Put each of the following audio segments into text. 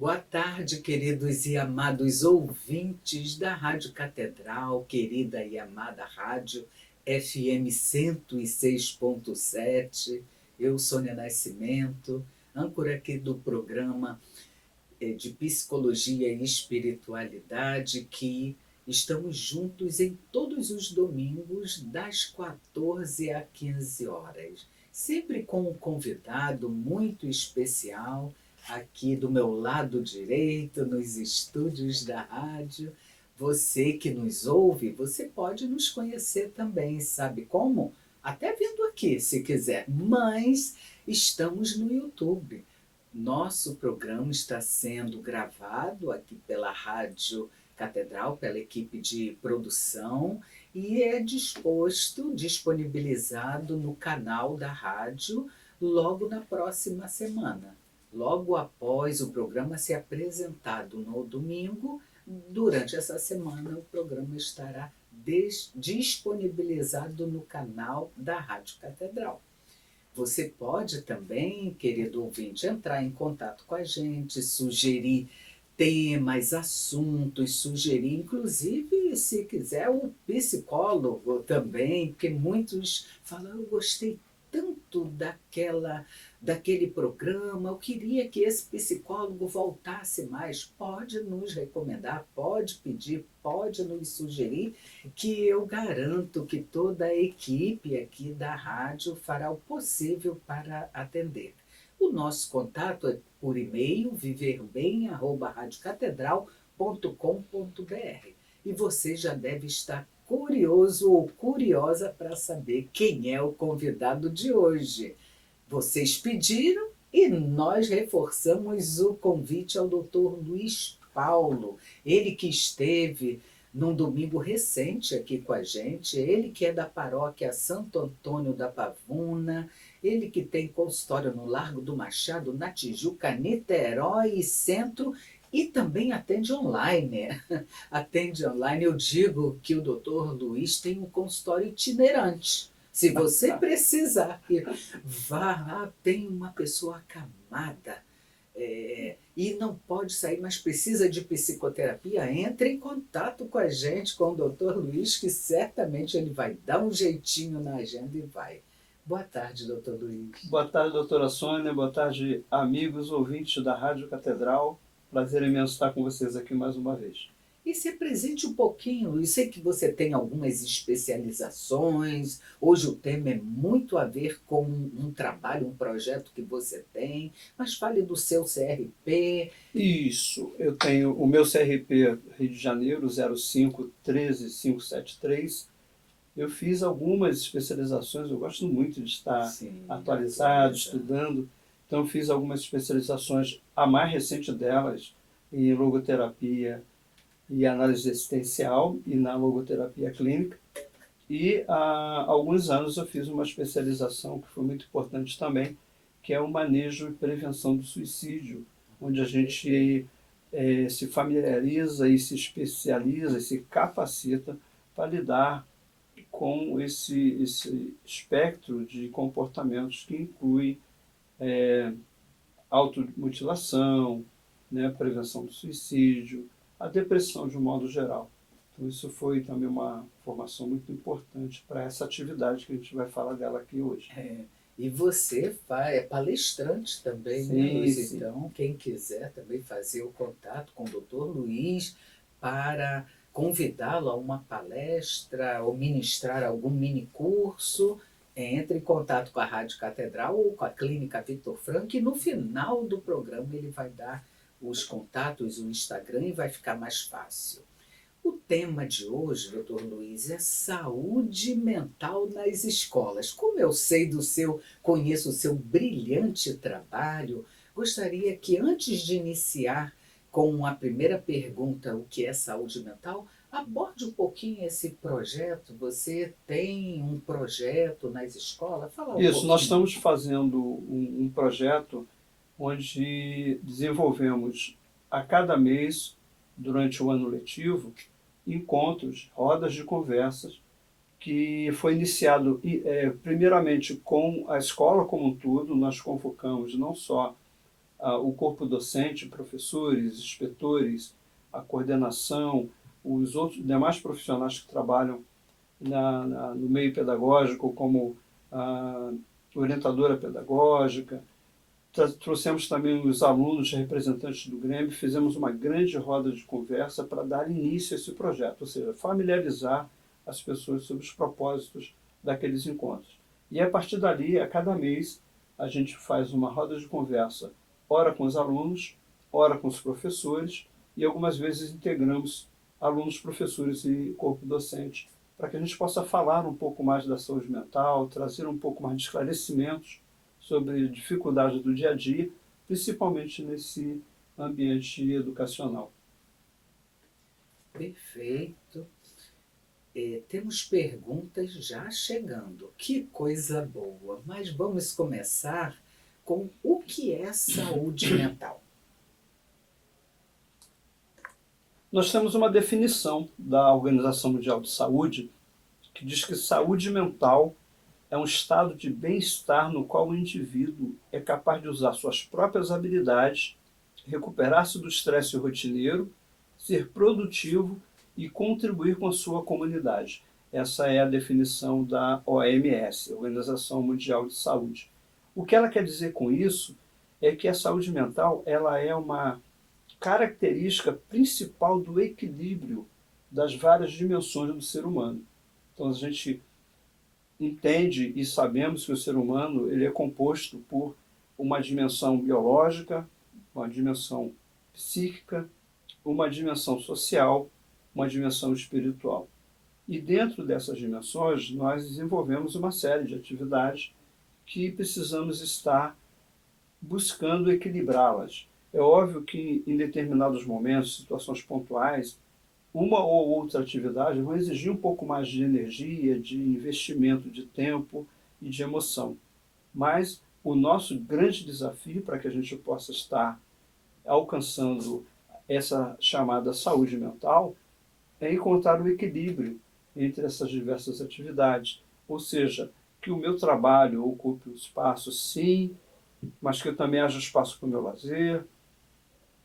Boa tarde, queridos e amados ouvintes da Rádio Catedral, querida e amada Rádio FM 106.7. Eu, Sônia Nascimento, âncora aqui do programa de Psicologia e Espiritualidade, que estamos juntos em todos os domingos, das 14 às 15 horas. Sempre com um convidado muito especial, aqui do meu lado direito, nos estúdios da rádio. Você que nos ouve, você pode nos conhecer também, sabe como? Até vindo aqui, se quiser, mas estamos no YouTube. Nosso programa está sendo gravado aqui pela Rádio Catedral, pela equipe de produção, e é disponibilizado no canal da rádio logo na próxima semana. Logo após o programa ser apresentado no domingo, durante essa semana o programa estará disponibilizado no canal da Rádio Catedral. Você pode também, querido ouvinte, entrar em contato com a gente, sugerir temas, assuntos, sugerir, inclusive, se quiser, o psicólogo também, porque muitos falam, eu gostei tanto daquele programa, eu queria que esse psicólogo voltasse mais. Pode nos recomendar, pode pedir, pode nos sugerir, que eu garanto que toda a equipe aqui da rádio fará o possível para atender. O nosso contato é por e-mail, viverbem@radiocatedral.com.br. E você já deve estar curioso ou curiosa para saber quem é o convidado de hoje. Vocês pediram e nós reforçamos o convite ao Dr. Luiz Paulo, ele que esteve num domingo recente aqui com a gente, ele que é da paróquia Santo Antônio da Pavuna, ele que tem consultório no Largo do Machado, na Tijuca, Niterói e Centro, e também atende online. Atende online, eu digo que o doutor Luiz tem um consultório itinerante. Se você precisar, vá lá, tem uma pessoa acamada, e não pode sair, mas precisa de psicoterapia, entre em contato com a gente, com o doutor Luiz, que certamente ele vai dar um jeitinho na agenda e vai. Boa tarde, doutor Luiz. Boa tarde, doutora Sônia. Boa tarde, amigos ouvintes da Rádio Catedral. Prazer imenso estar com vocês aqui mais uma vez. E se apresente um pouquinho, Luiz. Sei que você tem algumas especializações. Hoje o tema é muito a ver com um trabalho, um projeto que você tem. Mas fale do seu CRP. Isso, eu tenho o meu CRP Rio de Janeiro, 0513573. Eu fiz algumas especializações, eu gosto muito de estar atualizado, estudando. Então fiz algumas especializações, a mais recente delas, em logoterapia e análise existencial e na logoterapia clínica. E há alguns anos eu fiz uma especialização que foi muito importante também, que é o manejo e prevenção do suicídio, onde a gente se familiariza e se especializa e se capacita para lidar com esse espectro de comportamentos que inclui automutilação, né, prevenção do suicídio, a depressão de um modo geral. Então isso foi também uma formação muito importante para essa atividade que a gente vai falar dela aqui hoje. E você é palestrante também, sim, né, Luiz? sim. Então, quem quiser também fazer o contato com o doutor Luiz para convidá-lo a uma palestra ou ministrar algum mini curso, entre em contato com a Rádio Catedral ou com a Clínica Victor Frank, e no final do programa ele vai dar os contatos, o Instagram, e vai ficar mais fácil. O tema de hoje, doutor Luiz, é saúde mental nas escolas. Como eu sei conheço o seu brilhante trabalho, gostaria que antes de iniciar com a primeira pergunta, o que é saúde mental, aborde um pouquinho esse projeto. Você tem um projeto nas escolas? Fala um Isso, pouquinho. nós estamos fazendo um projeto onde desenvolvemos a cada mês, durante o ano letivo, encontros, rodas de conversas, que foi iniciado primeiramente com a escola como um todo. Nós convocamos não só o corpo docente, professores, inspetores, a coordenação, os outros demais profissionais que trabalham no meio pedagógico, como a orientadora pedagógica. Trouxemos também os alunos representantes do Grêmio, fizemos uma grande roda de conversa para dar início a esse projeto, ou seja, familiarizar as pessoas sobre os propósitos daqueles encontros. E a partir dali, a cada mês, a gente faz uma roda de conversa, ora com os alunos, ora com os professores, e algumas vezes integramos alunos, professores e corpo docente, para que a gente possa falar um pouco mais da saúde mental, trazer um pouco mais de esclarecimentos sobre dificuldades do dia a dia, principalmente nesse ambiente educacional. Perfeito. Temos perguntas já chegando. Que coisa boa! Mas vamos começar com o que é saúde mental. Nós temos uma definição da Organização Mundial de Saúde que diz que saúde mental é um estado de bem-estar no qual o indivíduo é capaz de usar suas próprias habilidades, recuperar-se do estresse rotineiro, ser produtivo e contribuir com a sua comunidade. Essa é a definição da OMS, Organização Mundial de Saúde. O que ela quer dizer com isso é que a saúde mental ela é uma característica principal do equilíbrio das várias dimensões do ser humano. Então a gente entende e sabemos que o ser humano ele é composto por uma dimensão biológica, uma dimensão psíquica, uma dimensão social, uma dimensão espiritual. E dentro dessas dimensões nós desenvolvemos uma série de atividades que precisamos estar buscando equilibrá-las. É óbvio que em determinados momentos, situações pontuais, uma ou outra atividade vai exigir um pouco mais de energia, de investimento de tempo e de emoção. Mas o nosso grande desafio para que a gente possa estar alcançando essa chamada saúde mental é encontrar o equilíbrio entre essas diversas atividades. Ou seja, que o meu trabalho ocupe o espaço, sim, mas que eu também haja espaço para o meu lazer,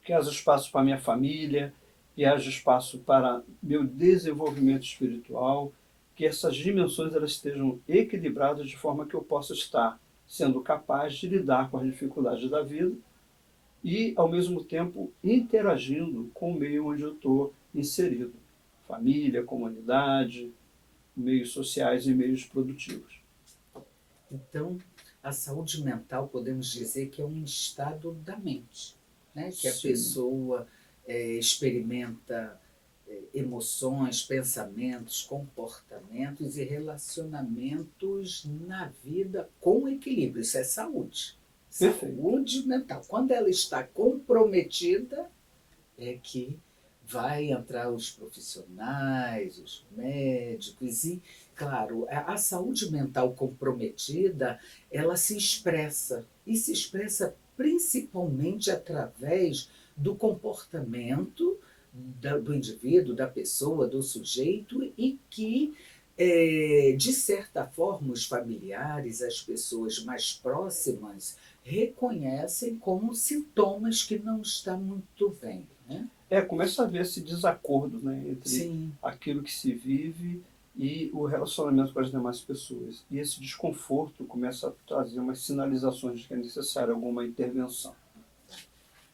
que haja espaço para a minha família, que haja espaço para meu desenvolvimento espiritual, que essas dimensões elas estejam equilibradas de forma que eu possa estar sendo capaz de lidar com as dificuldades da vida e, ao mesmo tempo, interagindo com o meio onde eu estou inserido. Família, comunidade, meios sociais e meios produtivos. Então, a saúde mental podemos dizer que é um estado da mente, né? Que a pessoa experimenta emoções, pensamentos, comportamentos e relacionamentos na vida com equilíbrio. Isso é saúde. Perfeito. Saúde mental. Quando ela está comprometida, é que vai entrar os profissionais, os médicos e, claro, a saúde mental comprometida, ela se expressa e se expressa principalmente através do comportamento do indivíduo, da pessoa, do sujeito e que, de certa forma, os familiares, as pessoas mais próximas, reconhecem como sintomas que não está muito bem, né? Começa a haver esse desacordo, né, entre Sim. aquilo que se vive e o relacionamento com as demais pessoas. E esse desconforto começa a trazer umas sinalizações de que é necessária alguma intervenção.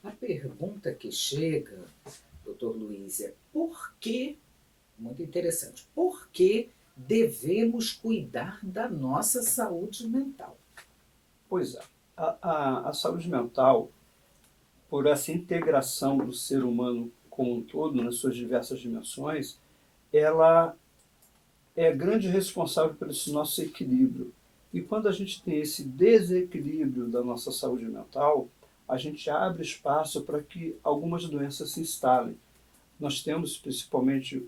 A pergunta que chega, doutor Luiz, é por que, muito interessante, por que devemos cuidar da nossa saúde mental? Pois é, a saúde mental, por essa integração do ser humano como um todo, nas suas diversas dimensões, ela é grande responsável pelo nosso equilíbrio. E quando a gente tem esse desequilíbrio da nossa saúde mental, a gente abre espaço para que algumas doenças se instalem. Nós temos, principalmente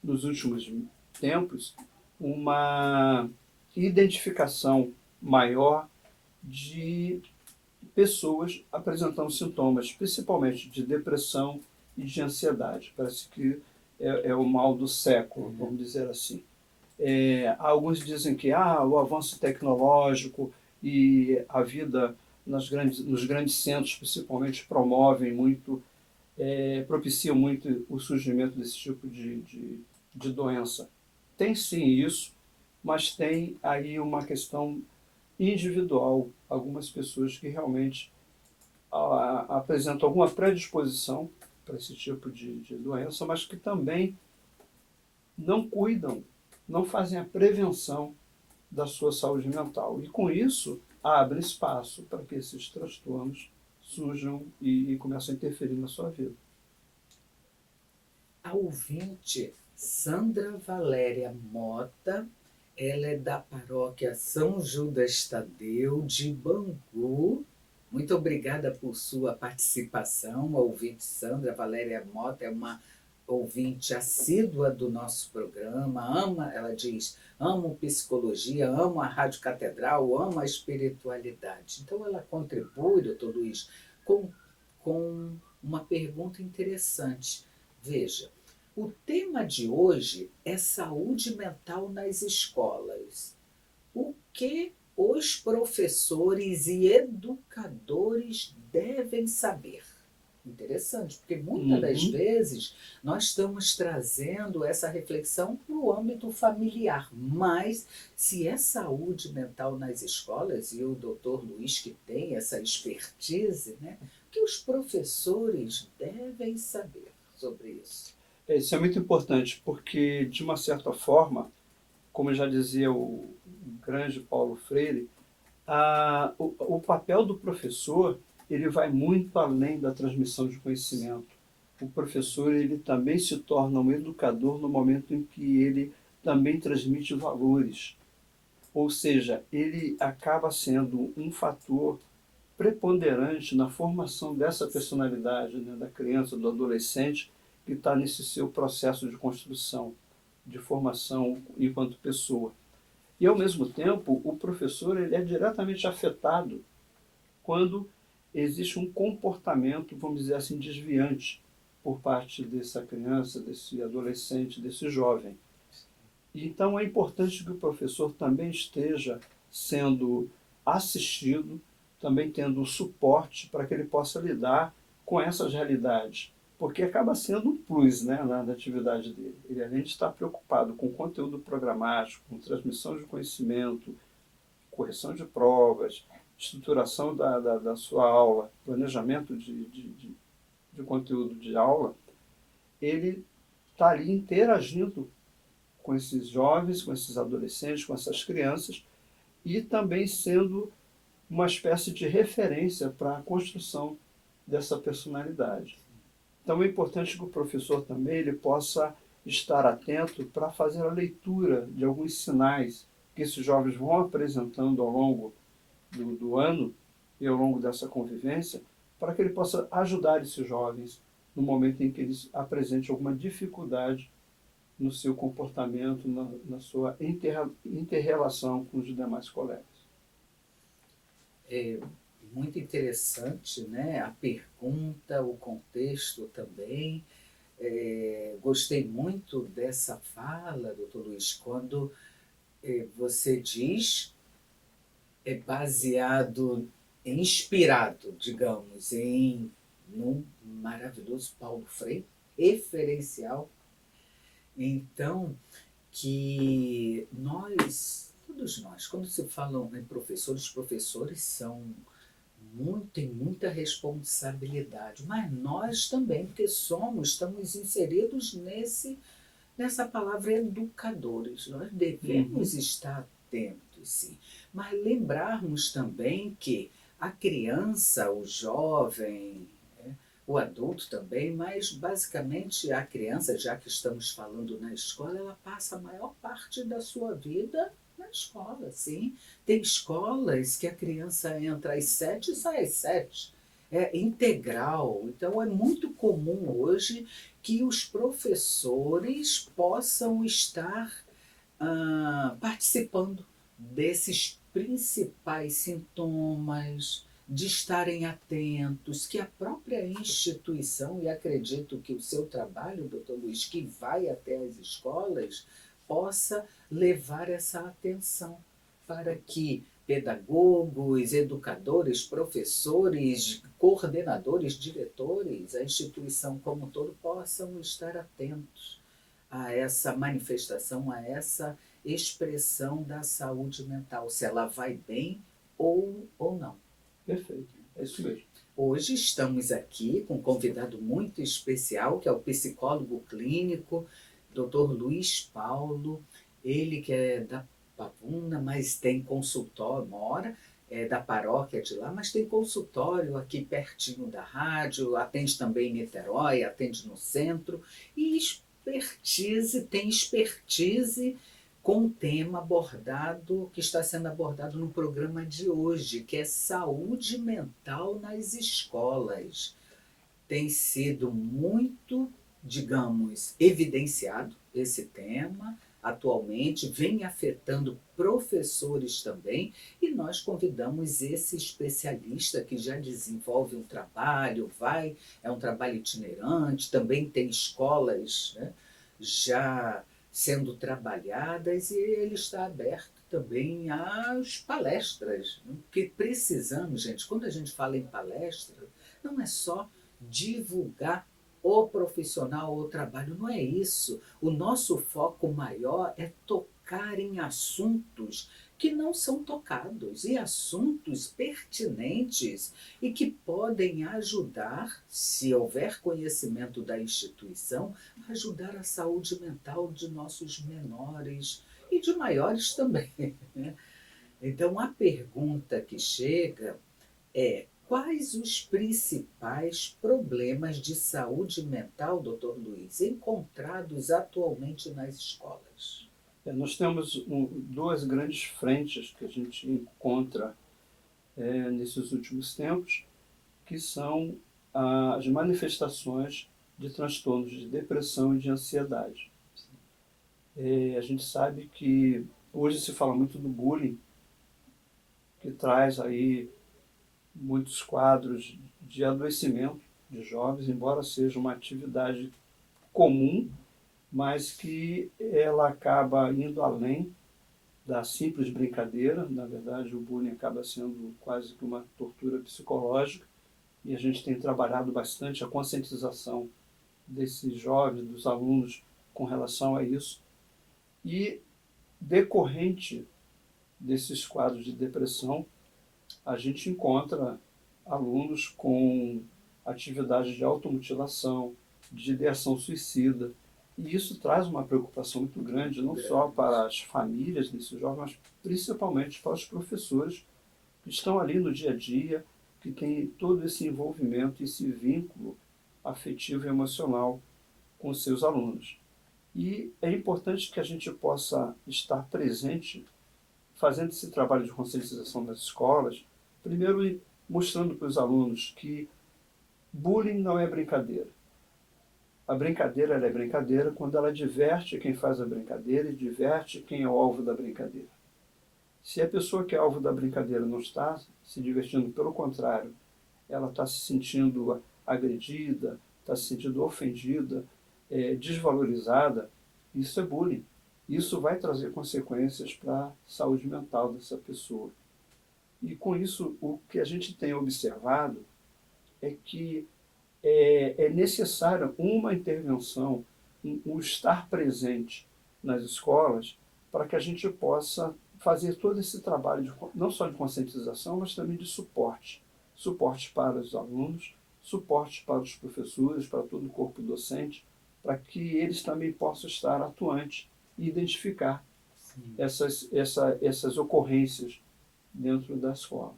nos últimos tempos, uma identificação maior de pessoas apresentando sintomas, principalmente de depressão e de ansiedade. Parece que é o mal do século, vamos dizer assim. Alguns dizem que o avanço tecnológico e a vida nos grandes centros, principalmente, promovem muito, propiciam muito o surgimento desse tipo de doença. Tem sim isso, mas tem aí uma questão individual. Algumas pessoas que realmente apresentam alguma predisposição para esse tipo de doença, mas que também não cuidam, não fazem a prevenção da sua saúde mental. E com isso, abre espaço para que esses transtornos surjam e comecem a interferir na sua vida. A ouvinte Sandra Valéria Mota, ela é da paróquia São Judas Tadeu, de Bangu. Muito obrigada por sua participação. A ouvinte Sandra Valéria Mota é uma ouvinte assídua do nosso programa, ela diz, amo psicologia, amo a Rádio Catedral, amo a espiritualidade. Então ela contribui, doutor Luiz, com uma pergunta interessante. Veja, o tema de hoje é saúde mental nas escolas. O que os professores e educadores devem saber? Interessante, porque muitas das vezes nós estamos trazendo essa reflexão para o âmbito familiar, mas se é saúde mental nas escolas, e o doutor Luiz que tem essa expertise, né, o que os professores devem saber sobre isso? Isso é muito importante, porque, de uma certa forma, como já dizia o grande Paulo Freire, o papel do professor ele vai muito além da transmissão de conhecimento. O professor ele também se torna um educador no momento em que ele também transmite valores. Ou seja, ele acaba sendo um fator preponderante na formação dessa personalidade, né, da criança, do adolescente, que está nesse seu processo de construção, de formação enquanto pessoa. E, ao mesmo tempo, o professor ele é diretamente afetado quando existe um comportamento, vamos dizer assim, desviante por parte dessa criança, desse adolescente, desse jovem. Então, é importante que o professor também esteja sendo assistido, também tendo o suporte para que ele possa lidar com essas realidades, porque acaba sendo um plus, né, na atividade dele. Ele, além de estar preocupado com conteúdo programático, com transmissão de conhecimento, correção de provas, estruturação da sua aula, planejamento de conteúdo de aula, ele está ali interagindo com esses jovens, com esses adolescentes, com essas crianças, e também sendo uma espécie de referência para a construção dessa personalidade. Então é importante que o professor também ele possa estar atento para fazer a leitura de alguns sinais que esses jovens vão apresentando ao longo do ano e ao longo dessa convivência, para que ele possa ajudar esses jovens no momento em que eles apresentem alguma dificuldade no seu comportamento, na sua inter-relação com os demais colegas. É muito interessante, né? A pergunta, o contexto também. Gostei muito dessa fala, doutor Luiz, quando você diz baseado, inspirado, digamos, num maravilhoso Paulo Freire, referencial. Então, que todos nós, quando se falam em professores, os professores têm muita responsabilidade, mas nós também, porque estamos inseridos nessa palavra educadores. Nós devemos estar atentos, sim, mas lembrarmos também que a criança, o jovem, o adulto também, mas basicamente a criança, já que estamos falando na escola, ela passa a maior parte da sua vida na escola, sim. Tem escolas que a criança entra às 7 e sai às 7. É integral. Então é muito comum hoje que os professores possam estar participando desses principais sintomas, de estarem atentos, que a própria instituição, e acredito que o seu trabalho, doutor Luiz, que vai até as escolas, possa levar essa atenção. para que pedagogos, educadores, professores, coordenadores, diretores, a instituição como um todo possam estar atentos a essa manifestação, a essa expressão da saúde mental, se ela vai bem ou não. Perfeito, é isso mesmo. Hoje estamos aqui com um convidado muito especial, que é o psicólogo clínico, Dr. Luiz Paulo, ele que é da Pavuna, mas tem consultório, mora da paróquia de lá, mas tem consultório aqui pertinho da rádio, atende também em Niterói, atende no centro, e tem expertise com o tema abordado, que está sendo abordado no programa de hoje, que é saúde mental nas escolas. Tem sido muito, digamos, evidenciado esse tema atualmente, vem afetando professores também, e nós convidamos esse especialista que já desenvolve um trabalho, é um trabalho itinerante, também tem escolas, né, já sendo trabalhadas, e ele está aberto também às palestras, né, porque precisamos, gente, quando a gente fala em palestra, não é só divulgar o profissional ou o trabalho, não é isso. O nosso foco maior é tocar em assuntos que não são tocados, e assuntos pertinentes e que podem ajudar, se houver conhecimento da instituição, ajudar a saúde mental de nossos menores e de maiores também. Então, a pergunta que chega é: quais os principais problemas de saúde mental, doutor Luiz, encontrados atualmente nas escolas? Nós temos duas grandes frentes que a gente encontra nesses últimos tempos, que são as manifestações de transtornos de depressão e de ansiedade. A gente sabe que hoje se fala muito do bullying, que traz aí muitos quadros de adoecimento de jovens, embora seja uma atividade comum, mas que ela acaba indo além da simples brincadeira. Na verdade, o bullying acaba sendo quase que uma tortura psicológica, e a gente tem trabalhado bastante a conscientização desses jovens, dos alunos, com relação a isso. E, decorrente desses quadros de depressão, a gente encontra alunos com atividades de automutilação, de ideação suicida, e isso traz uma preocupação muito grande, não só para as famílias desses jovens, mas principalmente para os professores que estão ali no dia a dia, que têm todo esse envolvimento, esse vínculo afetivo e emocional com os seus alunos. E é importante que a gente possa estar presente, fazendo esse trabalho de conscientização nas escolas, primeiro mostrando para os alunos que bullying não é brincadeira. A brincadeira ela é brincadeira quando ela diverte quem faz a brincadeira e diverte quem é o alvo da brincadeira. Se a pessoa que é alvo da brincadeira não está se divertindo, pelo contrário, ela está se sentindo agredida, está se sentindo ofendida, desvalorizada, isso é bullying. Isso vai trazer consequências para a saúde mental dessa pessoa. E com isso, o que a gente tem observado é que é necessária uma intervenção, um estar presente nas escolas, para que a gente possa fazer todo esse trabalho, não só de conscientização, mas também de suporte. Suporte para os alunos, suporte para os professores, para todo o corpo docente, para que eles também possam estar atuantes e identificar essas ocorrências dentro da escola.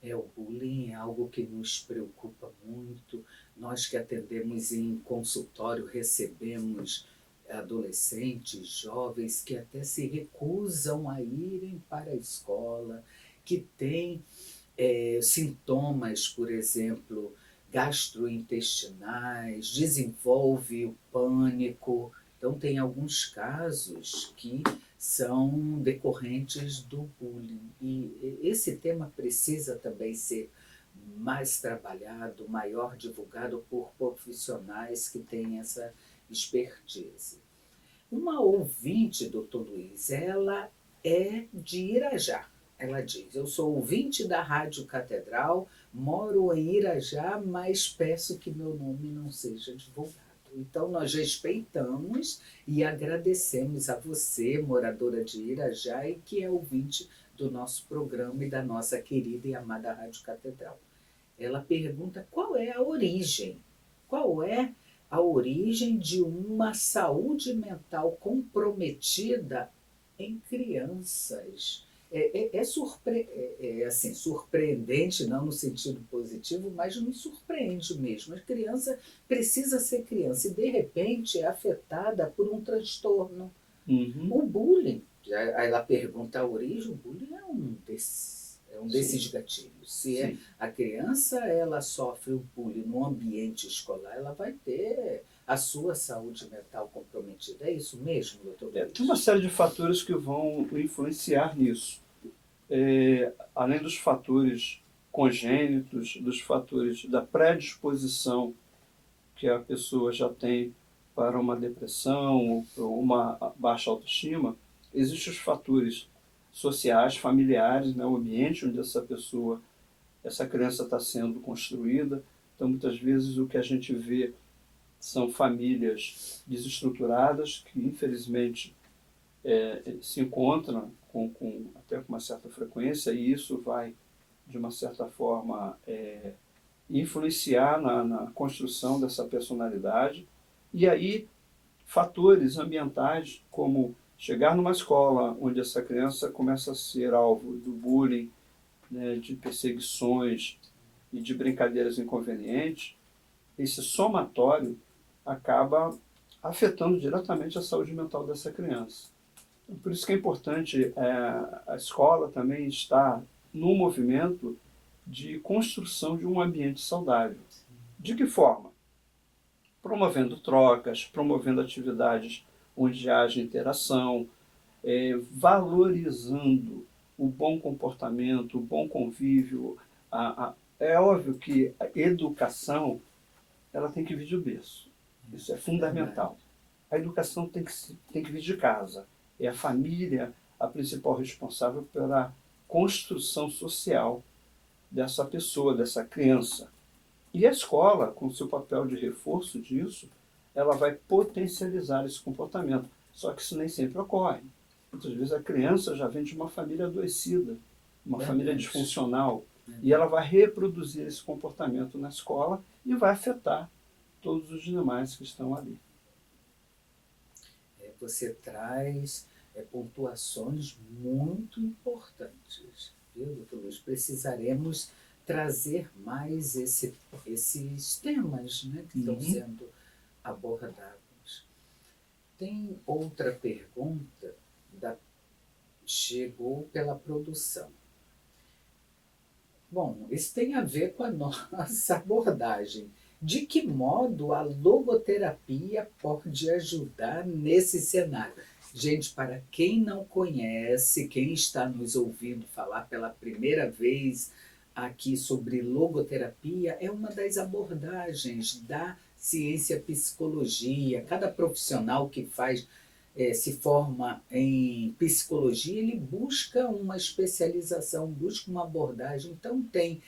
O bullying é algo que nos preocupa muito. Nós que atendemos em consultório recebemos adolescentes, jovens que até se recusam a irem para a escola, que têm sintomas, por exemplo, gastrointestinais, desenvolve o pânico. Então, tem alguns casos que são decorrentes do bullying. E esse tema precisa também ser mais trabalhado, maior divulgado por profissionais que têm essa expertise. Uma ouvinte, doutor Luiz, ela é de Irajá. Ela diz: eu sou ouvinte da Rádio Catedral, moro em Irajá, mas peço que meu nome não seja divulgado. Então, nós respeitamos e agradecemos a você, moradora de Irajá, e que é ouvinte do nosso programa e da nossa querida e amada Rádio Catedral. Ela pergunta qual é a origem. Qual é a origem de uma saúde mental comprometida em crianças? Assim, surpreendente, não no sentido positivo, mas nos surpreende mesmo. A criança precisa ser criança e, de repente, é afetada por um transtorno. O bullying, ela pergunta a origem, o bullying é um desses gatilhos. Se a criança ela sofre o bullying no ambiente escolar, ela vai ter a sua saúde mental comprometida. É isso mesmo, doutor Luiz? Tem uma série de fatores que vão influenciar nisso. Além dos fatores congênitos, dos fatores da predisposição que a pessoa já tem para uma depressão ou uma baixa autoestima, existem os fatores sociais, familiares, né, o ambiente onde essa criança está sendo construída. Então, muitas vezes, o que a gente vê são famílias desestruturadas que, infelizmente, se encontram até com uma certa frequência, e isso vai, de uma certa forma, influenciar na construção dessa personalidade. E aí, fatores ambientais, como chegar numa escola onde essa criança começa a ser alvo do bullying, né, de perseguições e de brincadeiras inconvenientes, esse somatório acaba afetando diretamente a saúde mental dessa criança. Por isso que é importante a escola também estar no movimento de construção de um ambiente saudável. De que forma? Promovendo trocas, promovendo atividades onde haja interação, valorizando o bom comportamento, o bom convívio. É óbvio que a educação ela tem que vir do berço. Isso é fundamental. A educação tem que vir de casa. É a família a principal responsável pela construção social dessa pessoa, dessa criança. E a escola, com o seu papel de reforço disso, ela vai potencializar esse comportamento. Só que isso nem sempre ocorre. Muitas vezes a criança já vem de uma família adoecida, uma família disfuncional, e ela vai reproduzir esse comportamento na escola e vai afetar todos os demais que estão ali. Você traz pontuações muito importantes, viu, doutor Luiz? Precisaremos trazer mais esses temas, né, que estão sendo abordados. Tem outra pergunta, chegou pela produção. Bom, isso tem a ver com a nossa abordagem. De que modo a logoterapia pode ajudar nesse cenário? Gente, para quem não conhece, quem está nos ouvindo falar pela primeira vez aqui sobre logoterapia, é uma das abordagens da ciência psicologia. Cada profissional que se forma em psicologia, ele busca uma especialização, busca uma abordagem. Então tem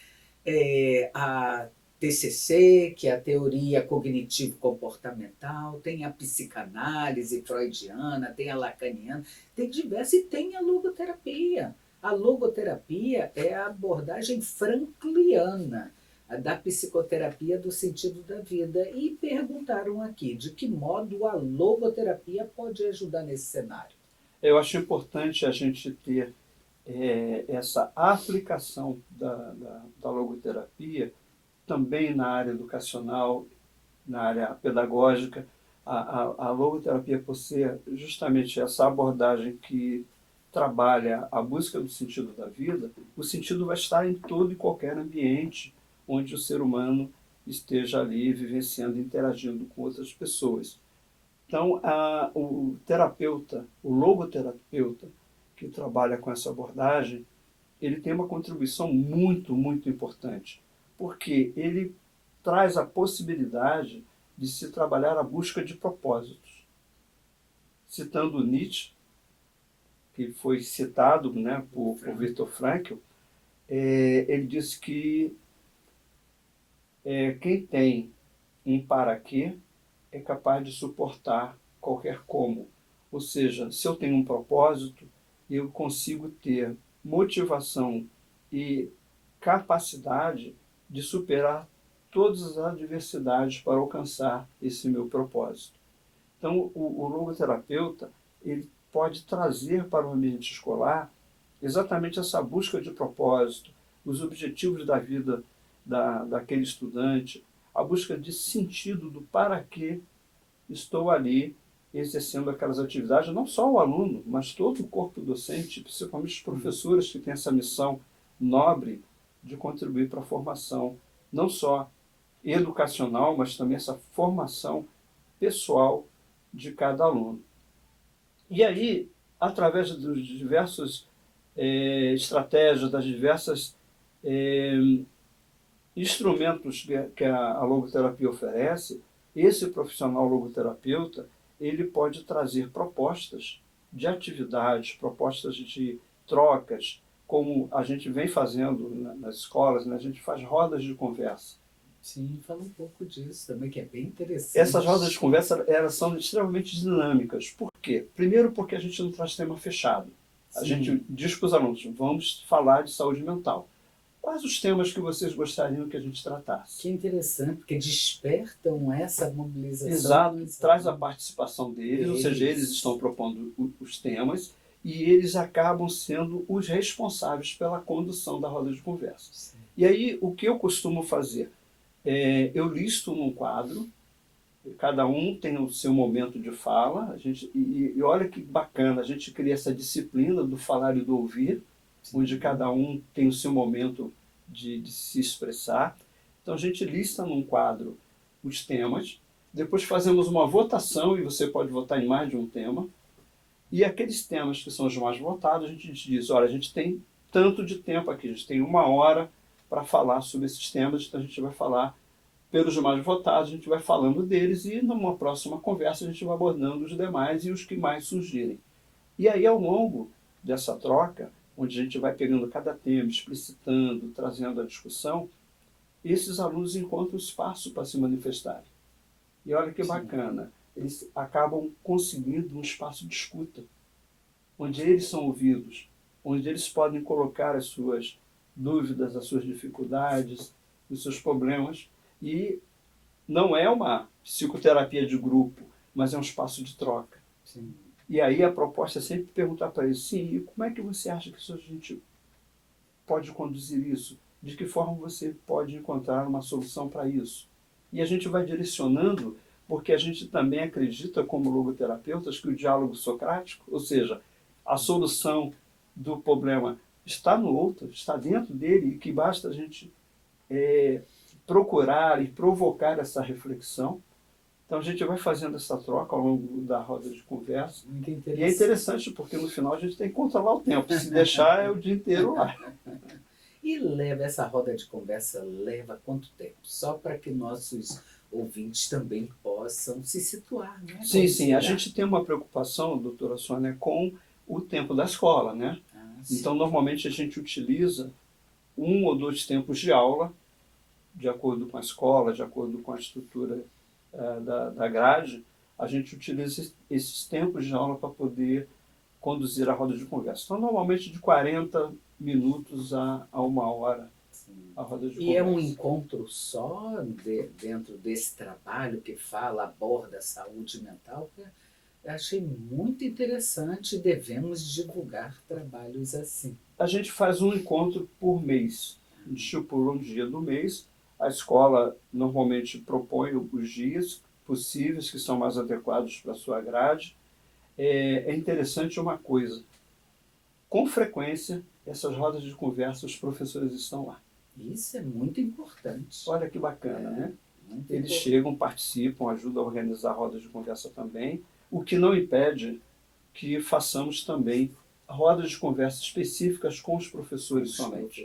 a TCC, que é a teoria cognitivo-comportamental, tem a psicanálise freudiana, tem a lacaniana, tem diversas, e tem a logoterapia. A logoterapia é a abordagem frankliana da psicoterapia do sentido da vida. E perguntaram aqui, de que modo a logoterapia pode ajudar nesse cenário? Eu acho importante a gente ter essa aplicação da logoterapia também na área educacional, na área pedagógica. A logoterapia, por ser justamente essa abordagem que trabalha a busca do sentido da vida, o sentido vai estar em todo e qualquer ambiente onde o ser humano esteja ali vivenciando, interagindo com outras pessoas. Então, o terapeuta, o logoterapeuta, que trabalha com essa abordagem, ele tem uma contribuição muito, muito importante, porque ele traz a possibilidade de se trabalhar a busca de propósitos. Citando Nietzsche, que foi citado, né, por Viktor Frankl, ele disse que quem tem um para quê é capaz de suportar qualquer como. Ou seja, se eu tenho um propósito, eu consigo ter motivação e capacidade de superar todas as adversidades para alcançar esse meu propósito. Então, o logoterapeuta ele pode trazer para o ambiente escolar exatamente essa busca de propósito, os objetivos da vida daquele estudante, a busca de sentido do para que estou ali exercendo aquelas atividades, não só o aluno, mas todo o corpo docente, principalmente os professores que têm essa missão nobre de contribuir para a formação, não só educacional, mas também essa formação pessoal de cada aluno. E aí, através dos diversos estratégias, das diversas instrumentos que a logoterapia oferece, esse profissional logoterapeuta ele pode trazer propostas de atividades, propostas de trocas, como a gente vem fazendo nas escolas, né? A gente faz rodas de conversa. Sim, fala um pouco disso também, que é bem interessante. Essas rodas de conversa elas são extremamente dinâmicas. Por quê? Primeiro porque a gente não traz tema fechado. A gente diz para os alunos, vamos falar de saúde mental. Quais os temas que vocês gostariam que a gente tratasse? Que interessante, porque despertam essa mobilização. Exato, traz a participação deles, ou seja, eles estão propondo os temas e eles acabam sendo os responsáveis pela condução da roda de conversa. Sim. E aí, o que eu costumo fazer? Eu listo num quadro, cada um tem o seu momento de fala, e olha que bacana, a gente cria essa disciplina do falar e do ouvir, onde cada um tem o seu momento de se expressar. Então a gente lista num quadro os temas, depois fazemos uma votação, e você pode votar em mais de um tema, e aqueles temas que são os mais votados, a gente diz, olha, a gente tem tanto de tempo aqui, a gente tem 1 hora para falar sobre esses temas, então a gente vai falar pelos mais votados, a gente vai falando deles, e numa próxima conversa a gente vai abordando os demais e os que mais surgirem. E aí, ao longo dessa troca, onde a gente vai pegando cada tema, explicitando, trazendo a discussão, esses alunos encontram espaço para se manifestarem. E olha que bacana, eles acabam conseguindo um espaço de escuta, onde eles são ouvidos, onde eles podem colocar as suas dúvidas, as suas dificuldades, os seus problemas, e não é uma psicoterapia de grupo, mas é um espaço de troca. Sim. E aí a proposta é sempre perguntar para eles, sim, e como é que você acha que a gente pode conduzir isso? De que forma você pode encontrar uma solução para isso? E a gente vai direcionando, porque a gente também acredita, como logoterapeutas, que o diálogo socrático, ou seja, a solução do problema está no outro, está dentro dele, e que basta a gente procurar e provocar essa reflexão. Então a gente vai fazendo essa troca ao longo da roda de conversa. E é interessante porque no final a gente tem que controlar o tempo. Se deixar é o dia inteiro lá. E essa roda de conversa leva quanto tempo? Só para que nossos ouvintes também possam se situar, né? Sim, sim. A gente tem uma preocupação, doutora Sônia, com o tempo da escola, né? Então normalmente a gente utiliza 1 ou 2 tempos de aula, de acordo com a escola, de acordo com a estrutura da grade, a gente utiliza esses tempos de aula para poder conduzir a roda de conversa. Então, normalmente de 40 minutos a 1 hora a roda de conversa. E é um encontro só dentro desse trabalho que aborda a saúde mental? Eu achei muito interessante, devemos divulgar trabalhos assim. A gente faz um encontro por mês, a gente estipula um dia do mês. A escola normalmente propõe os dias possíveis que são mais adequados para a sua grade. É interessante uma coisa, com frequência, essas rodas de conversa, os professores estão lá. Isso é muito importante. Olha que bacana, né? Eles chegam, participam, ajudam a organizar rodas de conversa também, o que não impede que façamos também rodas de conversa específicas com os professores somente.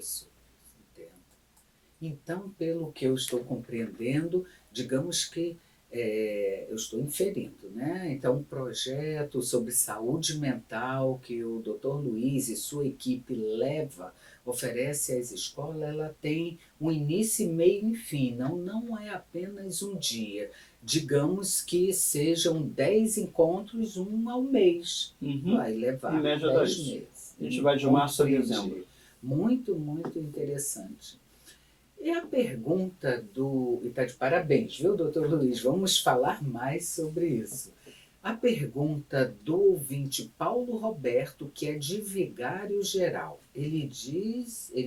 Então, pelo que eu estou compreendendo, digamos que eu estou inferindo, né? Então, um projeto sobre saúde mental que o Dr. Luiz e sua equipe oferece às escolas, ela tem um início, meio e fim, não é apenas um dia. Digamos que sejam 10 encontros, um ao mês. Vai levar em média 10 isso. meses. A gente vai de março a dezembro. Muito, muito interessante. E a pergunta e está de parabéns, viu, doutor Luiz? Vamos falar mais sobre isso. A pergunta do ouvinte Paulo Roberto, que é de Vigário Geral, ele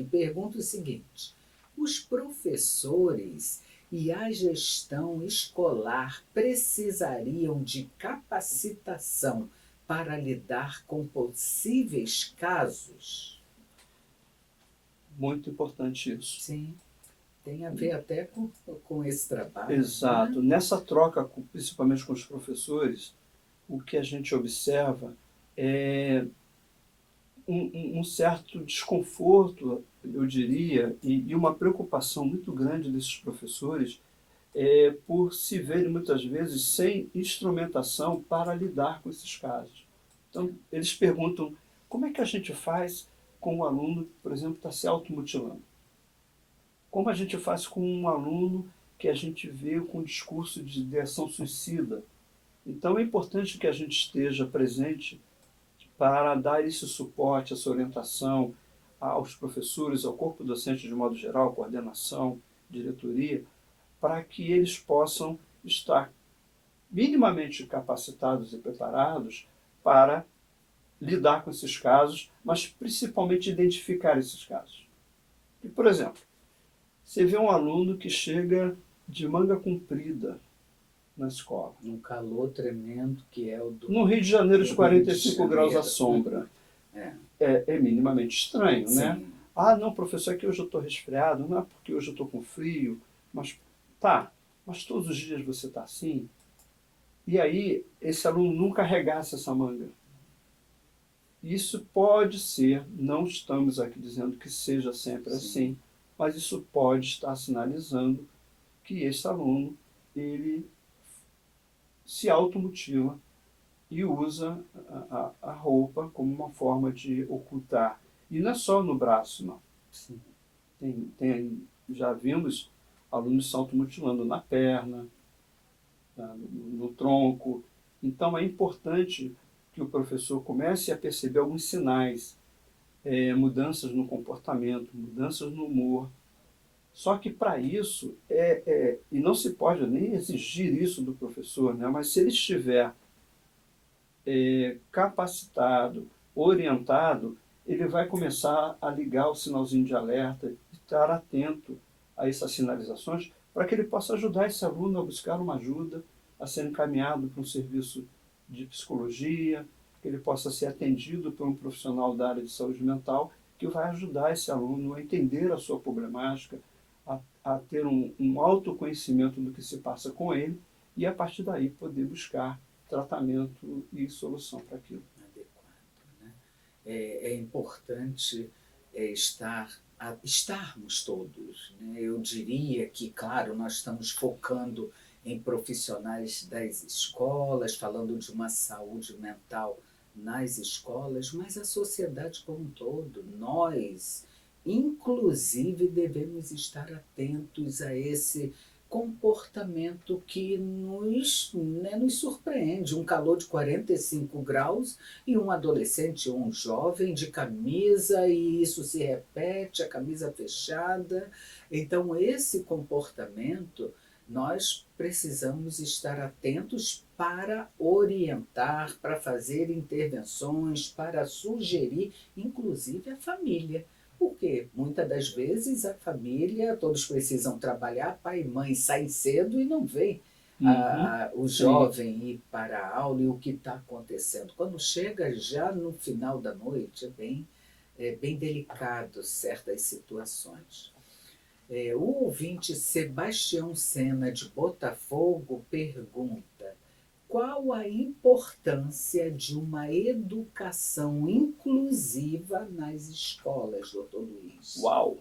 pergunta o seguinte: os professores e a gestão escolar precisariam de capacitação para lidar com possíveis casos? Muito importante isso. Sim. Tem a ver até com esse trabalho. Exato. Né? Nessa troca, principalmente com os professores, o que a gente observa é um certo desconforto, eu diria, e uma preocupação muito grande desses professores por se verem muitas vezes sem instrumentação para lidar com esses casos. Então, eles perguntam como é que a gente faz com um aluno que, por exemplo, está se automutilando? Como a gente faz com um aluno que a gente vê com um discurso de ideação suicida? Então é importante que a gente esteja presente para dar esse suporte, essa orientação aos professores, ao corpo docente de modo geral, coordenação, diretoria, para que eles possam estar minimamente capacitados e preparados para lidar com esses casos, mas principalmente identificar esses casos. E, por exemplo, você vê um aluno que chega de manga comprida na escola. Num calor tremendo que é o do... No Rio de Janeiro, de 45 graus à sombra. É minimamente estranho, Sim. Né? Ah, não, professor, é que hoje eu estou resfriado, não é porque hoje eu estou com frio, mas mas todos os dias você está assim? E aí, esse aluno nunca arregaça essa manga. Isso pode ser, não estamos aqui dizendo que seja sempre assim, mas isso pode estar sinalizando que esse aluno, ele se automutila e usa a roupa como uma forma de ocultar. E não é só no braço, não. Sim. Já vimos alunos se automutilando na perna, no tronco. Então é importante que o professor comece a perceber alguns sinais, mudanças no comportamento, mudanças no humor. Só que para isso, e não se pode nem exigir isso do professor, né? Mas se ele estiver capacitado, orientado, ele vai começar a ligar o sinalzinho de alerta, estar atento a essas sinalizações, para que ele possa ajudar esse aluno a buscar uma ajuda, a ser encaminhado para um serviço de psicologia, que ele possa ser atendido por um profissional da área de saúde mental, que vai ajudar esse aluno a entender a sua problemática, a ter um autoconhecimento do que se passa com ele, e a partir daí poder buscar tratamento e solução para aquilo. Adequado, né? É importante estarmos todos. Né? Eu diria que, claro, nós estamos focando em profissionais das escolas, falando de uma saúde mental nas escolas, mas a sociedade como um todo, nós, inclusive, devemos estar atentos a esse comportamento que nos surpreende. Um calor de 45 graus e um adolescente ou um jovem de camisa, e isso se repete, a camisa fechada. Então, esse comportamento, nós precisamos estar atentos para orientar, para fazer intervenções, para sugerir, inclusive a família. Porque muitas das vezes a família, todos precisam trabalhar, pai e mãe saem cedo e não veem o jovem ir para a aula e o que está acontecendo. Quando chega já no final da noite, é bem delicado certas situações. O ouvinte Sebastião Sena, de Botafogo, pergunta: qual a importância de uma educação inclusiva nas escolas, doutor Luiz? Uau!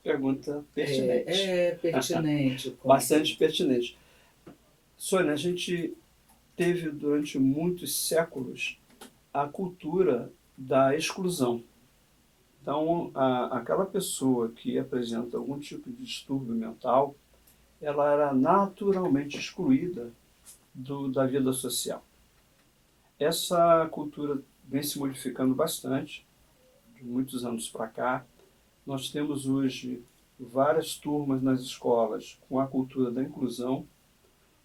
Pergunta pertinente. Pertinente. Bastante pertinente. Sônia, a gente teve durante muitos séculos a cultura da exclusão. Então, aquela pessoa que apresenta algum tipo de distúrbio mental, ela era naturalmente excluída da vida social. Essa cultura vem se modificando bastante, de muitos anos para cá. Nós temos hoje várias turmas nas escolas com a cultura da inclusão,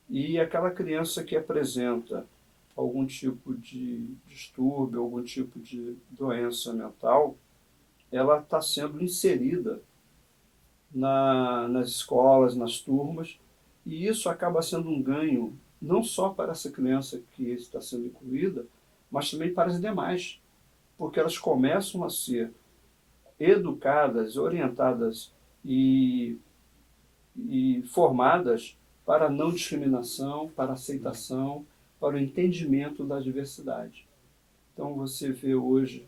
e aquela criança que apresenta algum tipo de distúrbio, algum tipo de doença mental, ela está sendo inserida nas escolas, nas turmas, e isso acaba sendo um ganho não só para essa criança que está sendo incluída, mas também para as demais, porque elas começam a ser educadas, orientadas e formadas para a não discriminação, para a aceitação, para o entendimento da diversidade. Então você vê hoje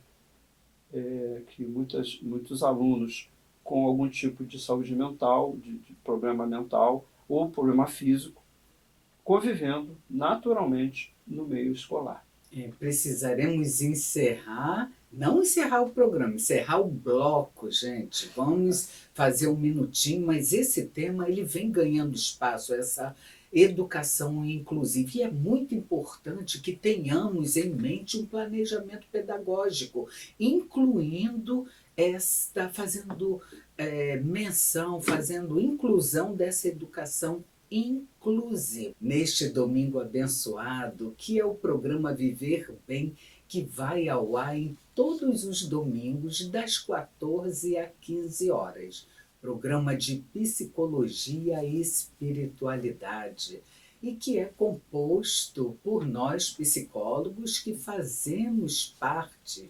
que muitos alunos com algum tipo de saúde mental, de problema mental ou problema físico, convivendo naturalmente no meio escolar. Precisaremos encerrar, não encerrar o programa, encerrar o bloco, gente. Vamos fazer um minutinho, mas esse tema ele vem ganhando espaço, essa educação inclusiva. E é muito importante que tenhamos em mente um planejamento pedagógico, incluindo fazendo menção, fazendo inclusão dessa educação inclusive. Neste domingo abençoado, que é o programa Viver Bem, que vai ao ar em todos os domingos, das 14 às 15 horas. Programa de psicologia e espiritualidade. E que é composto por nós psicólogos que fazemos parte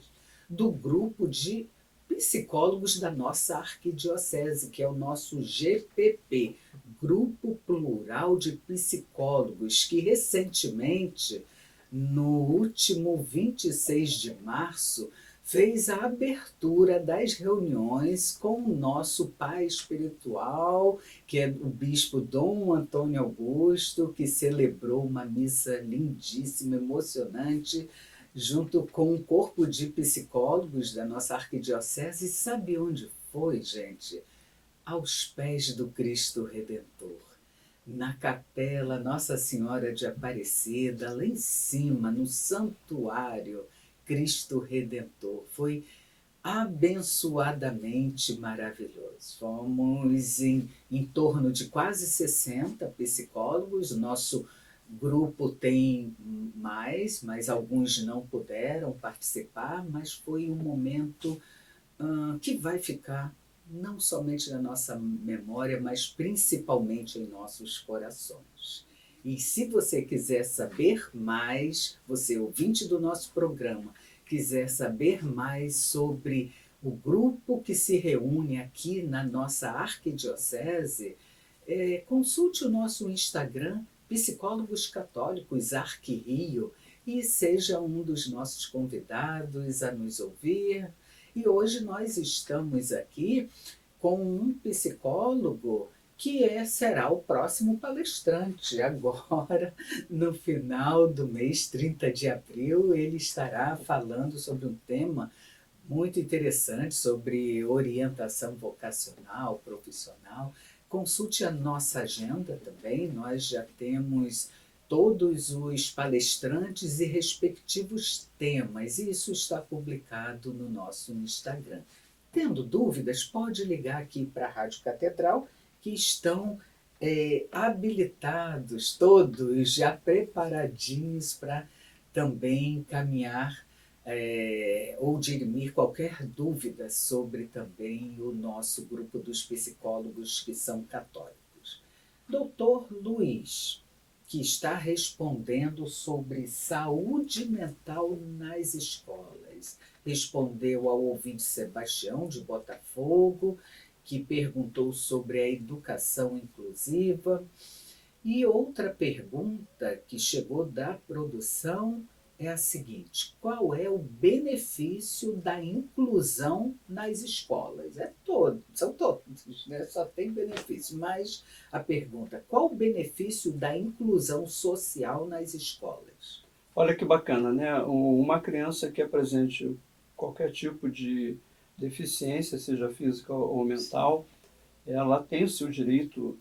do grupo de psicólogos da nossa arquidiocese, que é o nosso GPP, Grupo Plural de Psicólogos, que recentemente, no último 26 de março, fez a abertura das reuniões com o nosso pai espiritual, que é o bispo Dom Antônio Augusto, que celebrou uma missa lindíssima, emocionante, junto com um corpo de psicólogos da nossa arquidiocese. E sabe onde foi, gente? Aos pés do Cristo Redentor, na capela Nossa Senhora de Aparecida, lá em cima, no santuário Cristo Redentor. Foi abençoadamente maravilhoso. Fomos em torno de quase 60 psicólogos. O nosso grupo tem mais, mas alguns não puderam participar, mas foi um momento que vai ficar não somente na nossa memória, mas principalmente em nossos corações. E se você quiser saber mais, você ouvinte do nosso programa, quiser saber mais sobre o grupo que se reúne aqui na nossa arquidiocese, consulte o nosso Instagram, Psicólogos Católicos Arquirio, e seja um dos nossos convidados a nos ouvir. E hoje nós estamos aqui com um psicólogo que será o próximo palestrante. Agora, no final do mês 30 de abril, ele estará falando sobre um tema muito interessante, sobre orientação vocacional, profissional. Consulte a nossa agenda também, nós já temos todos os palestrantes e respectivos temas, e isso está publicado no nosso Instagram. Tendo dúvidas, pode ligar aqui para a Rádio Catedral, que estão habilitados, todos já preparadinhos para também caminhar ou dirimir qualquer dúvida sobre também o nosso grupo dos psicólogos que são católicos. Doutor Luiz, que está respondendo sobre saúde mental nas escolas. Respondeu ao ouvinte Sebastião, de Botafogo, que perguntou sobre a educação inclusiva. E outra pergunta que chegou da produção é a seguinte: qual é o benefício da inclusão nas escolas? são todos, né? Só tem benefício. Mas a pergunta, qual o benefício da inclusão social nas escolas? Olha que bacana, né? Uma criança que apresente qualquer tipo de deficiência, seja física ou mental, ela tem o seu direito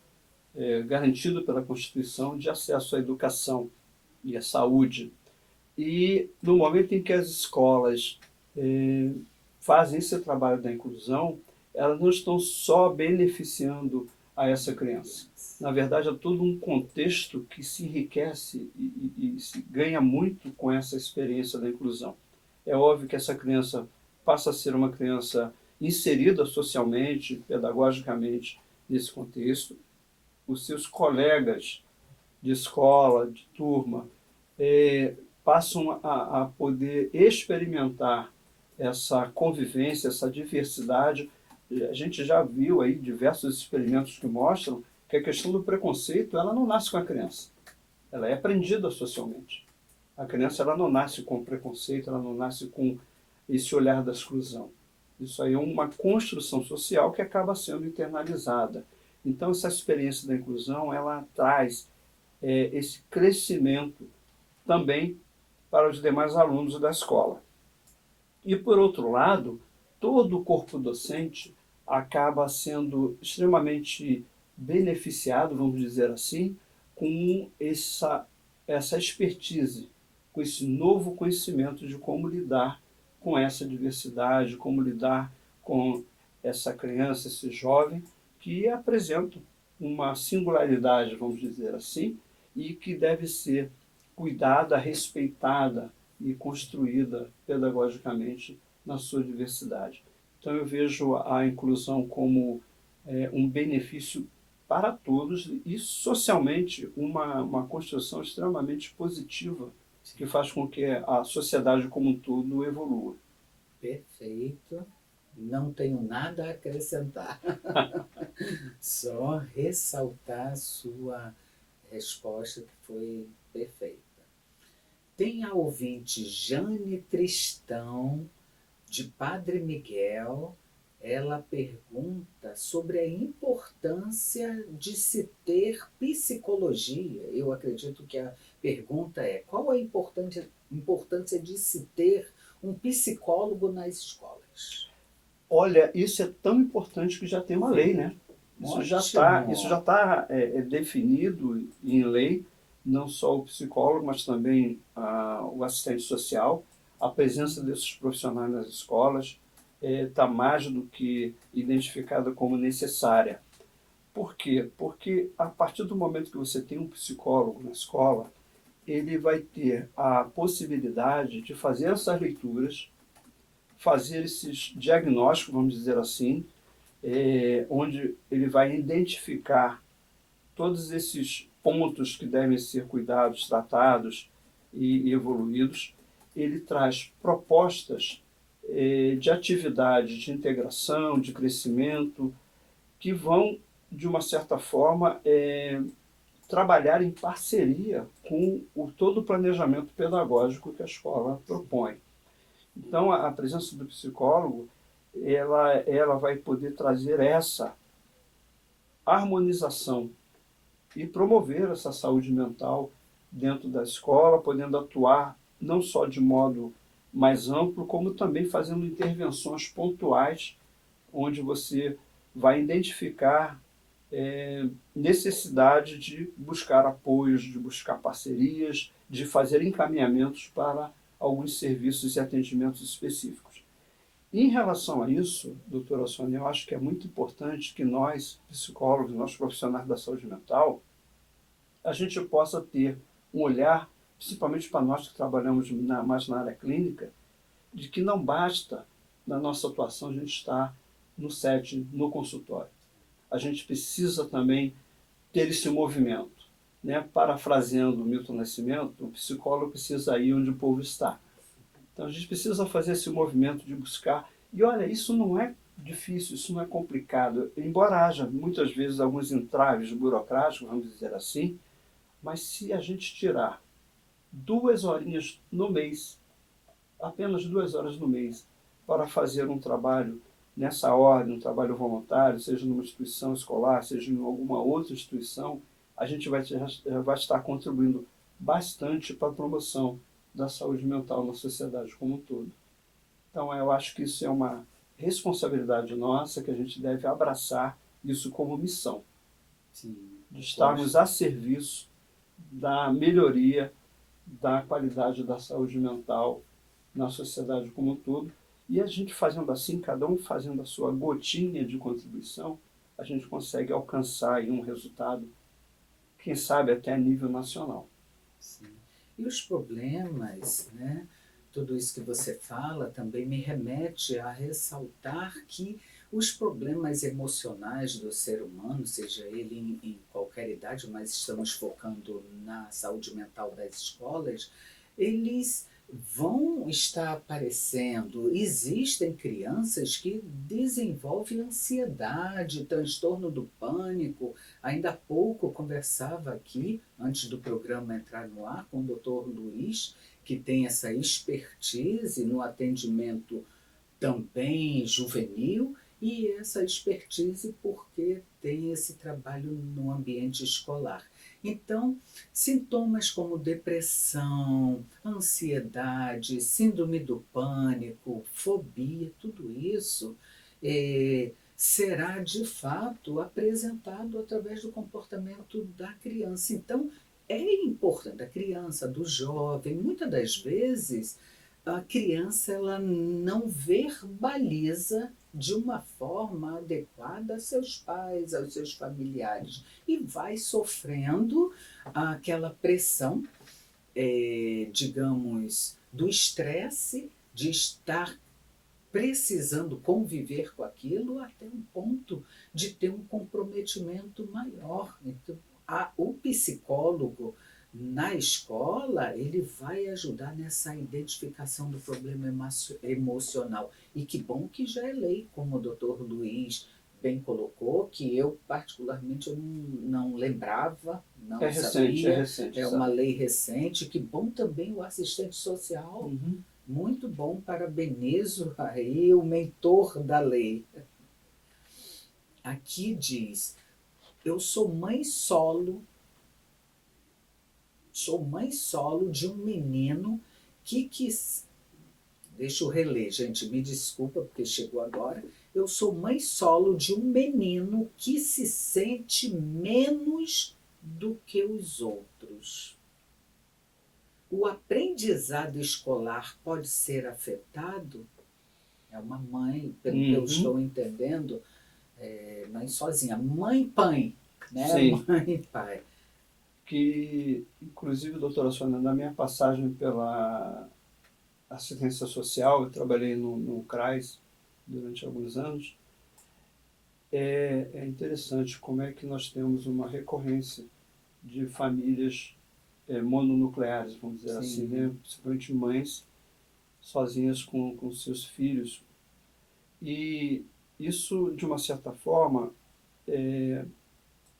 garantido pela Constituição de acesso à educação e à saúde. E no momento em que as escolas fazem esse trabalho da inclusão, elas não estão só beneficiando a essa criança. Na verdade, é todo um contexto que se enriquece e se ganha muito com essa experiência da inclusão. É óbvio que essa criança passa a ser uma criança inserida socialmente, pedagogicamente nesse contexto. Os seus colegas de escola, de turma, passam a poder experimentar essa convivência, essa diversidade. A gente já viu aí diversos experimentos que mostram que a questão do preconceito, ela não nasce com a criança, ela é aprendida socialmente. A criança, ela não nasce com preconceito, ela não nasce com esse olhar da exclusão. Isso aí é uma construção social que acaba sendo internalizada. Então, essa experiência da inclusão, ela traz esse crescimento também para os demais alunos da escola. E, por outro lado, todo o corpo docente acaba sendo extremamente beneficiado, vamos dizer assim, com essa expertise, com esse novo conhecimento de como lidar com essa diversidade, como lidar com essa criança, esse jovem, que apresenta uma singularidade, vamos dizer assim, e que deve ser cuidada, respeitada e construída pedagogicamente na sua diversidade. Então eu vejo a inclusão como um benefício para todos e socialmente uma construção extremamente positiva que faz com que a sociedade como um todo evolua. Perfeito. Não tenho nada a acrescentar. Só ressaltar a sua resposta, que foi perfeita. Tem a ouvinte Jane Tristão, de Padre Miguel. Ela pergunta sobre a importância de se ter psicologia. Eu acredito que a pergunta é: qual a importância de se ter um psicólogo nas escolas? Olha, isso é tão importante que já tem uma lei, né? Isso já está definido em lei, não só o psicólogo, mas também o assistente social. A presença desses profissionais nas escolas está mais do que identificada como necessária. Por quê? Porque a partir do momento que você tem um psicólogo na escola, ele vai ter a possibilidade de fazer essas leituras, fazer esses diagnósticos, vamos dizer assim, onde ele vai identificar todos esses pontos que devem ser cuidados, tratados e evoluídos. Ele traz propostas de atividade, de integração, de crescimento, que vão, de uma certa forma, trabalhar em parceria com todo o planejamento pedagógico que a escola propõe. Então, a presença do psicólogo, ela vai poder trazer essa harmonização e promover essa saúde mental dentro da escola, podendo atuar não só de modo mais amplo, como também fazendo intervenções pontuais, onde você vai identificar necessidade de buscar apoios, de buscar parcerias, de fazer encaminhamentos para alguns serviços e atendimentos específicos. Em relação a isso, doutora Sônia, eu acho que é muito importante que nós, psicólogos, nós profissionais da saúde mental, a gente possa ter um olhar, principalmente para nós que trabalhamos mais na área clínica, de que não basta, na nossa atuação, a gente estar no setting, no consultório. A gente precisa também ter esse movimento. Né? Parafraseando Milton Nascimento, o psicólogo precisa ir onde o povo está. Então a gente precisa fazer esse movimento de buscar. E olha, isso não é difícil, isso não é complicado. Embora haja muitas vezes alguns entraves burocráticos, vamos dizer assim, mas se a gente tirar 2 horinhas no mês, apenas 2 horas no mês, para fazer um trabalho nessa ordem, um trabalho voluntário, seja numa instituição escolar, seja em alguma outra instituição, a gente vai estar contribuindo bastante para a promoção da saúde mental na sociedade como um todo. Então, eu acho que isso é uma responsabilidade nossa, que a gente deve abraçar isso como missão. Sim, de estarmos a serviço da melhoria da qualidade da saúde mental na sociedade como um todo. E a gente fazendo assim, cada um fazendo a sua gotinha de contribuição, a gente consegue alcançar aí um resultado, quem sabe até a nível nacional. Sim. E os problemas, né? Tudo isso que você fala também me remete a ressaltar que os problemas emocionais do ser humano, seja ele em qualquer idade, mas estamos focando na saúde mental das escolas, eles vão estar aparecendo. Existem crianças que desenvolvem ansiedade, transtorno do pânico. Ainda há pouco eu conversava aqui, antes do programa entrar no ar, com o Dr. Luiz, que tem essa expertise no atendimento também juvenil, e essa expertise porque tem esse trabalho no ambiente escolar. Então, sintomas como depressão, ansiedade, síndrome do pânico, fobia, tudo isso será de fato apresentado através do comportamento da criança. Então, é importante da criança, do jovem, muitas das vezes a criança ela não verbaliza de uma forma adequada a seus pais, aos seus familiares, e vai sofrendo aquela pressão, digamos, do estresse de estar precisando conviver com aquilo até um ponto de ter um comprometimento maior. Então, o psicólogo na escola, ele vai ajudar nessa identificação do problema emocional. E que bom que já é lei, como o doutor Luiz bem colocou, que eu particularmente eu não lembrava, não sabia. É recente. É uma lei recente. Que bom também o assistente social. Muito bom, parabenizo aí o mentor da lei. Aqui diz, eu sou mãe solo de um menino que quis... Deixa eu reler, gente, me desculpa porque chegou agora. Eu sou mãe solo de um menino que se sente menos do que os outros. O aprendizado escolar pode ser afetado? É uma mãe, pelo que eu estou entendendo, mãe sozinha, mãe-pai, né? Sim. Mãe-pai. Que, inclusive, doutora Sônia, na minha passagem pela assistência social, eu trabalhei no CRAS durante alguns anos, é interessante como é que nós temos uma recorrência de famílias mononucleares, vamos dizer assim, né? Principalmente mães sozinhas com seus filhos. E isso, de uma certa forma,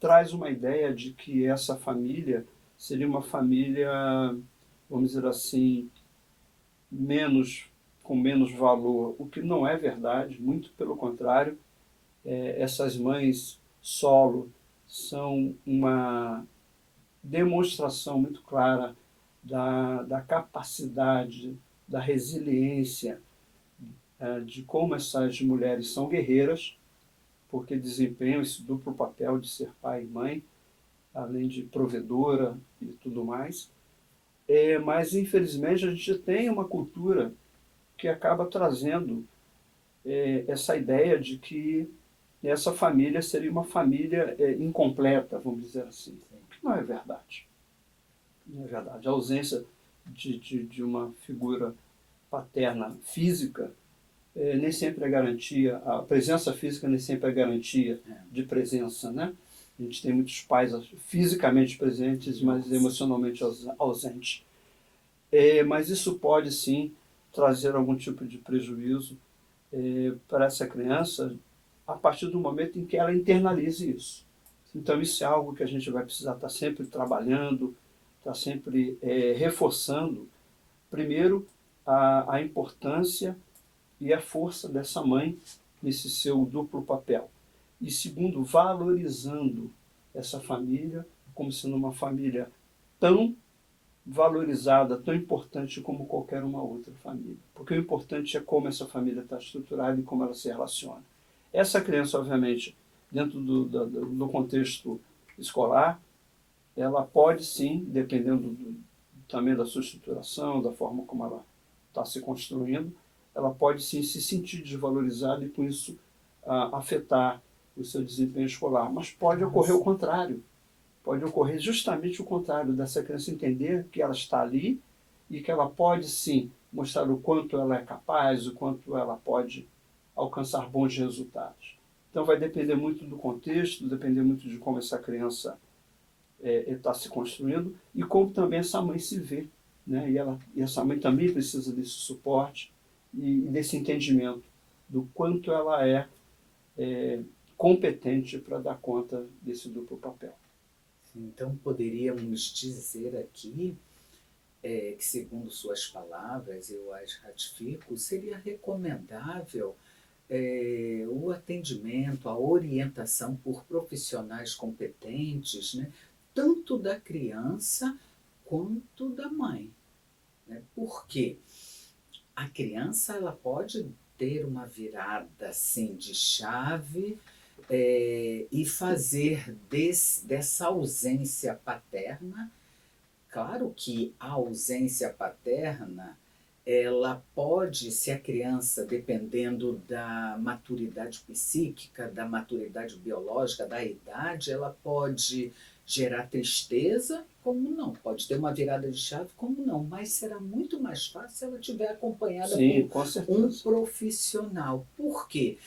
traz uma ideia de que essa família seria uma família, vamos dizer assim, com menos valor, o que não é verdade, muito pelo contrário. Essas mães solo são uma demonstração muito clara da capacidade, da resiliência, de como essas mulheres são guerreiras, porque desempenham esse duplo papel de ser pai e mãe, além de provedora e tudo mais. Mas, infelizmente, a gente tem uma cultura que acaba trazendo essa ideia de que essa família seria uma família incompleta, vamos dizer assim. O que não é verdade. Não é verdade. A ausência de uma figura paterna física nem sempre é garantia, a presença física nem sempre é garantia de presença, né? A gente tem muitos pais fisicamente presentes, mas emocionalmente ausentes. Mas isso pode, sim, trazer algum tipo de prejuízo para essa criança a partir do momento em que ela internalize isso. Então, isso é algo que a gente vai precisar estar sempre trabalhando, estar sempre reforçando, primeiro, a importância e a força dessa mãe nesse seu duplo papel. E segundo, valorizando essa família como sendo uma família tão valorizada, tão importante como qualquer uma outra família. Porque o importante é como essa família está estruturada e como ela se relaciona. Essa criança, obviamente, dentro do contexto escolar, ela pode sim, dependendo também da sua estruturação, da forma como ela está se construindo, ela pode sim se sentir desvalorizada e, com isso, afetar o seu desempenho escolar. Mas pode ocorrer o contrário. Pode ocorrer justamente o contrário, dessa criança entender que ela está ali e que ela pode sim mostrar o quanto ela é capaz, o quanto ela pode alcançar bons resultados. Então vai depender muito do contexto, depender muito de como essa criança está se construindo e como também essa mãe se vê, né? E essa mãe também precisa desse suporte e desse entendimento do quanto ela é competente para dar conta desse duplo papel. Então poderíamos dizer aqui que, segundo suas palavras, eu as ratifico, seria recomendável o atendimento, a orientação por profissionais competentes, né? Tanto da criança quanto da mãe. Né? Porque a criança ela pode ter uma virada assim, de chave e fazer dessa ausência paterna. Claro que a ausência paterna ela pode, se a criança, dependendo da maturidade psíquica, da maturidade biológica, da idade, ela pode gerar tristeza, como não. Pode ter uma virada de chave, como não. Mas será muito mais fácil se ela estiver acompanhada por um profissional. Por quê?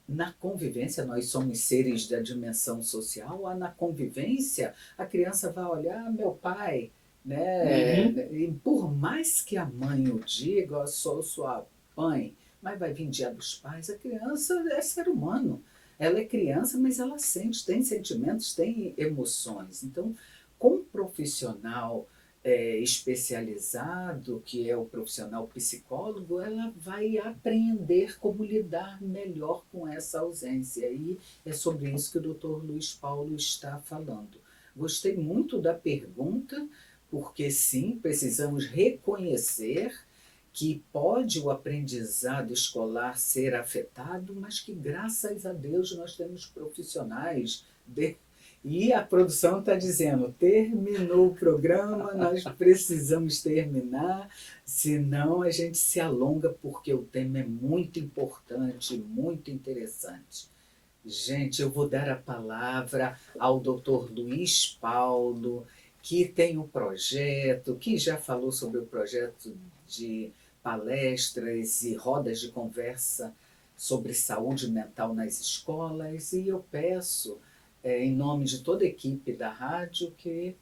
Na convivência, nós somos seres da dimensão social, na convivência, a criança vai olhar, meu pai, né? E por mais que a mãe o diga, eu sou sua mãe, mas vai vir dia dos pais, a criança é ser humano. Ela é criança, mas ela sente, tem sentimentos, tem emoções. Então, com um profissional especializado, que é o profissional psicólogo, ela vai aprender como lidar melhor com essa ausência. E é sobre isso que o Dr. Luiz Paulo está falando. Gostei muito da pergunta, porque sim, precisamos reconhecer que pode o aprendizado escolar ser afetado, mas que, graças a Deus, nós temos profissionais e a produção está dizendo, terminou o programa, nós precisamos terminar, senão a gente se alonga, porque o tema é muito importante, muito interessante. Gente, eu vou dar a palavra ao Dr. Luiz Paulo, que tem um projeto, que já falou sobre o projeto de palestras e rodas de conversa sobre saúde mental nas escolas, e eu peço, em nome de toda a equipe da rádio, que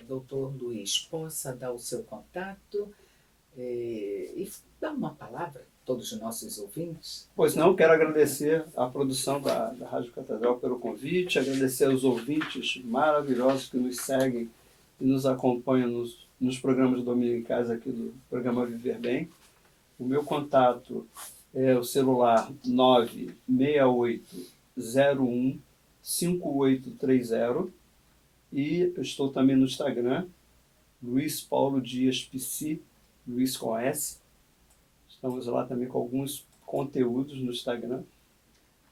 o Dr. Luiz possa dar o seu contato e dar uma palavra a todos os nossos ouvintes. Pois não, quero agradecer à produção da Rádio Catedral pelo convite, agradecer aos ouvintes maravilhosos que nos seguem e nos acompanham nos programas dominicais aqui do programa Viver Bem. O meu contato é o celular 968015830 e eu estou também no Instagram, Luiz Paulo Dias Psi, Luiz com S. Estamos lá também com alguns conteúdos no Instagram.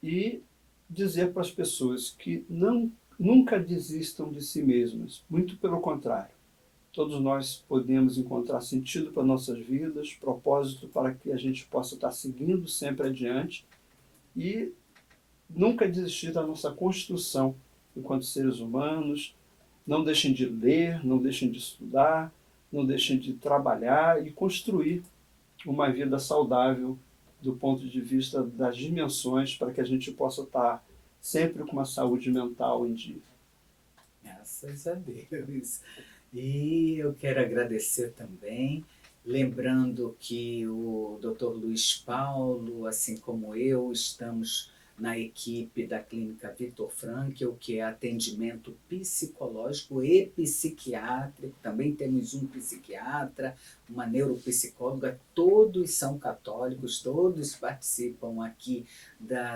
E dizer para as pessoas que nunca desistam de si mesmas, muito pelo contrário. Todos nós podemos encontrar sentido para nossas vidas, propósito para que a gente possa estar seguindo sempre adiante e nunca desistir da nossa construção enquanto seres humanos. Não deixem de ler, não deixem de estudar, não deixem de trabalhar e construir uma vida saudável do ponto de vista das dimensões para que a gente possa estar sempre com uma saúde mental em dia. Graças a Deus. E eu quero agradecer também, lembrando que o Dr. Luiz Paulo, assim como eu, estamos na equipe da Clínica Viktor Frankl, que é atendimento psicológico e psiquiátrico. Também temos um psiquiatra, uma neuropsicóloga, todos são católicos, todos participam aqui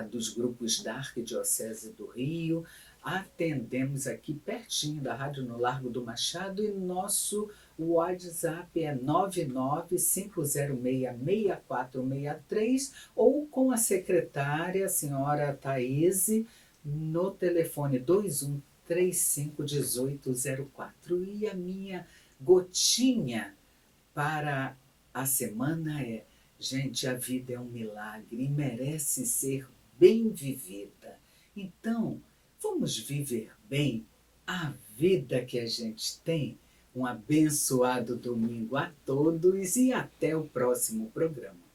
dos grupos da Arquidiocese do Rio. Atendemos aqui pertinho da Rádio no Largo do Machado e nosso WhatsApp é 995066463 ou com a secretária, a senhora Thaís, no telefone 21351804. E a minha gotinha para a semana é: gente, a vida é um milagre e merece ser bem vivida. Então, vamos viver bem a vida que a gente tem. Um abençoado domingo a todos e até o próximo programa.